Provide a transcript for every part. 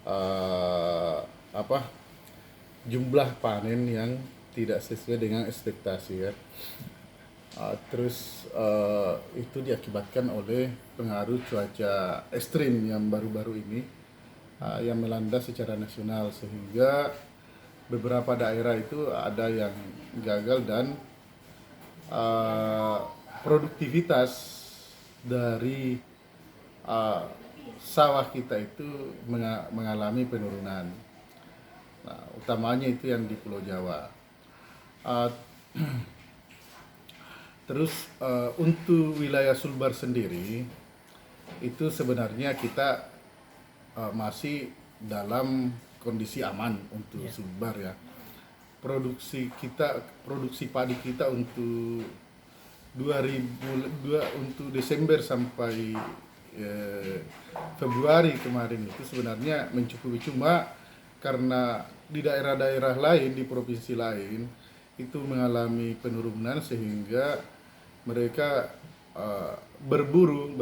uh, apa jumlah panen yang tidak sesuai dengan ekspektasi ya. Terus itu diakibatkan oleh pengaruh cuaca ekstrim yang baru-baru ini yang melanda secara nasional, sehingga beberapa daerah itu ada yang gagal dan uh, produktivitas dari uh, sawah kita itu mengalami penurunan. Nah, utamanya itu yang di Pulau Jawa. Uh, Terus untuk wilayah Sulbar sendiri itu sebenarnya kita masih dalam kondisi aman untuk Sulbar ya. Produksi padi kita untuk 2002 untuk Desember sampai Februari kemarin itu sebenarnya mencukupi, cuma karena di daerah-daerah lain, di provinsi lain itu mengalami penurunan sehingga mereka berburu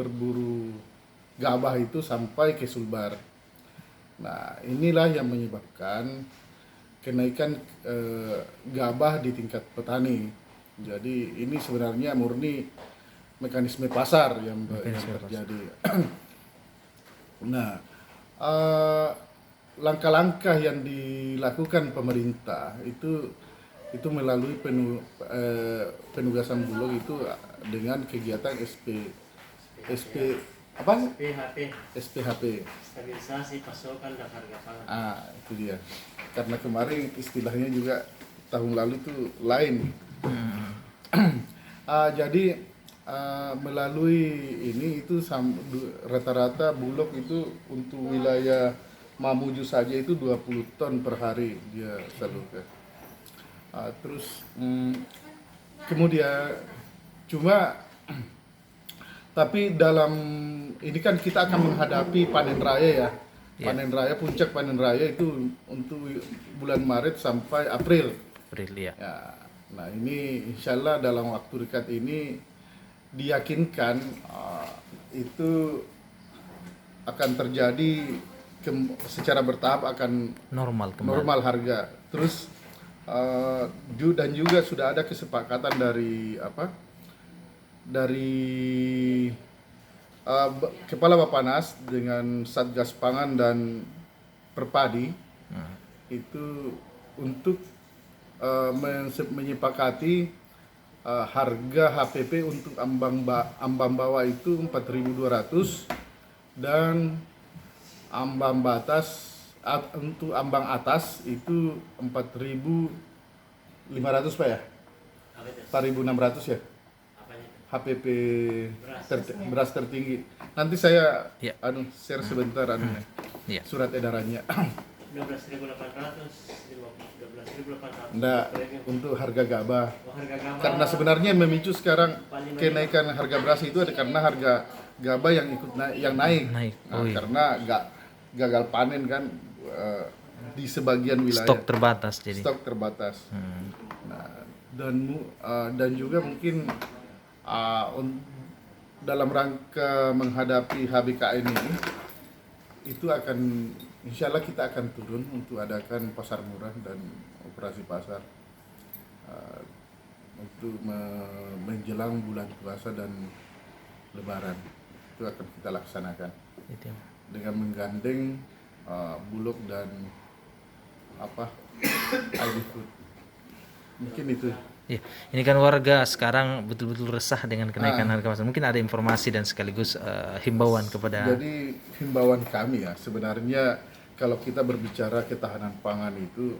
gabah itu sampai ke Sulbar. Nah, inilah yang menyebabkan kenaikan gabah di tingkat petani. Jadi ini sebenarnya murni mekanisme pasar yang terjadi. Nah, langkah-langkah yang dilakukan pemerintah itu melalui penugasan Bulog itu dengan kegiatan SP apa? SPHP. Stabilisasi pasokan dan harga pangan. Itu dia. Karena kemarin istilahnya juga tahun lalu itu lain. Jadi melalui ini itu rata-rata Bulog itu untuk wilayah Mamuju saja itu 20 ton per hari dia salurkan. Terus kemudian cuma tapi dalam ini kan kita akan menghadapi panen raya ya. Panen raya, puncak panen raya itu untuk bulan Maret sampai April ya. Nah ini insya Allah dalam waktu dekat ini diyakinkan itu akan terjadi secara bertahap, akan normal harga. Terus dan juga sudah ada kesepakatan dari Kepala Bappenas dengan Satgas Pangan dan Perpadi itu untuk menyepakati harga HPP untuk ambang bawah itu 4.200 dan ambang batas untuk ambang atas itu 4.500 Pak ya? 4.600 ya? HPP beras tertinggi. Nanti saya share sebentar surat edarannya. 12.800. Nah, untuk harga gabah. Karena sebenarnya yang memicu sekarang kenaikan harga beras itu ada karena harga gabah yang ikut naik. Karena gagal panen kan di sebagian wilayah. Stok terbatas. Nah, dan juga mungkin dalam rangka menghadapi HBKN ini itu akan insya Allah kita akan turun untuk adakan pasar murah dan operasi pasar untuk menjelang bulan puasa dan Lebaran. Itu akan kita laksanakan dengan menggandeng Bulog dan ID Food. Mungkin itu. Ya, ini kan warga sekarang betul-betul resah dengan kenaikan harga pasar. Mungkin ada informasi dan sekaligus himbauan kepada. Jadi himbauan kami ya, sebenarnya kalau kita berbicara ketahanan pangan itu,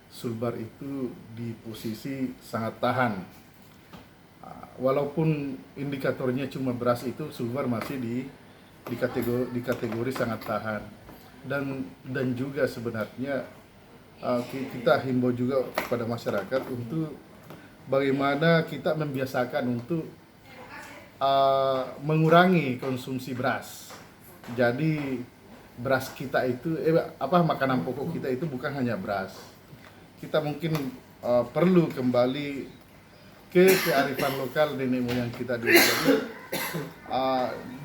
Sulbar itu di posisi sangat tahan. Walaupun indikatornya cuma beras itu, Sulbar masih di kategori sangat tahan. Dan juga sebenarnya kita himbau juga kepada masyarakat untuk bagaimana kita membiasakan untuk mengurangi konsumsi beras. Jadi beras kita itu makanan pokok kita itu bukan hanya beras. Kita mungkin perlu kembali ke kearifan lokal nenek moyang kita dulu.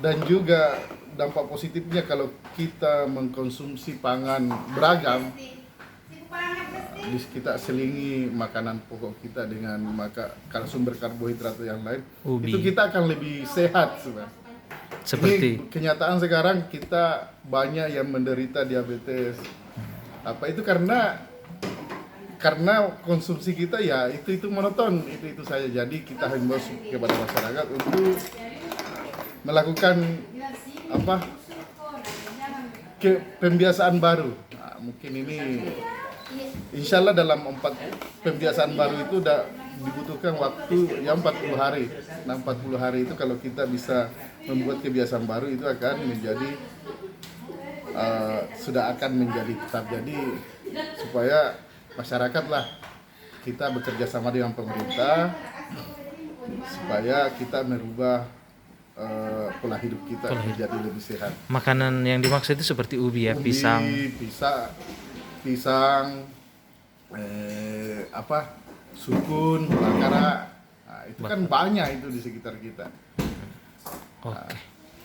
Dan juga dampak positifnya kalau kita mengkonsumsi pangan beragam, kita selingi makanan pokok kita dengan sumber karbohidrat yang lain, Ubi. itu kita akan lebih sehat sebenarnya. Seperti Ini kenyataan sekarang kita banyak yang menderita diabetes. Apa itu karena konsumsi kita ya itu monoton, itu saja. Jadi kita himbau kepada masyarakat untuk melakukan pembiasaan baru. Nah, mungkin ini insya Allah dalam 4 pembiasaan baru itu udah dibutuhkan waktu yang 40 hari. Nah 40 hari itu kalau kita bisa membuat kebiasaan baru itu akan menjadi sudah akan menjadi tetap. Jadi supaya masyarakat lah kita bekerja sama dengan pemerintah supaya kita merubah pola hidup kita menjadi lebih sehat. makanan yang dimaksud itu seperti ubi ya, Ubi, pisang. pisang, sukun, bakara, nah, itu kan banyak itu di sekitar kita. Oke.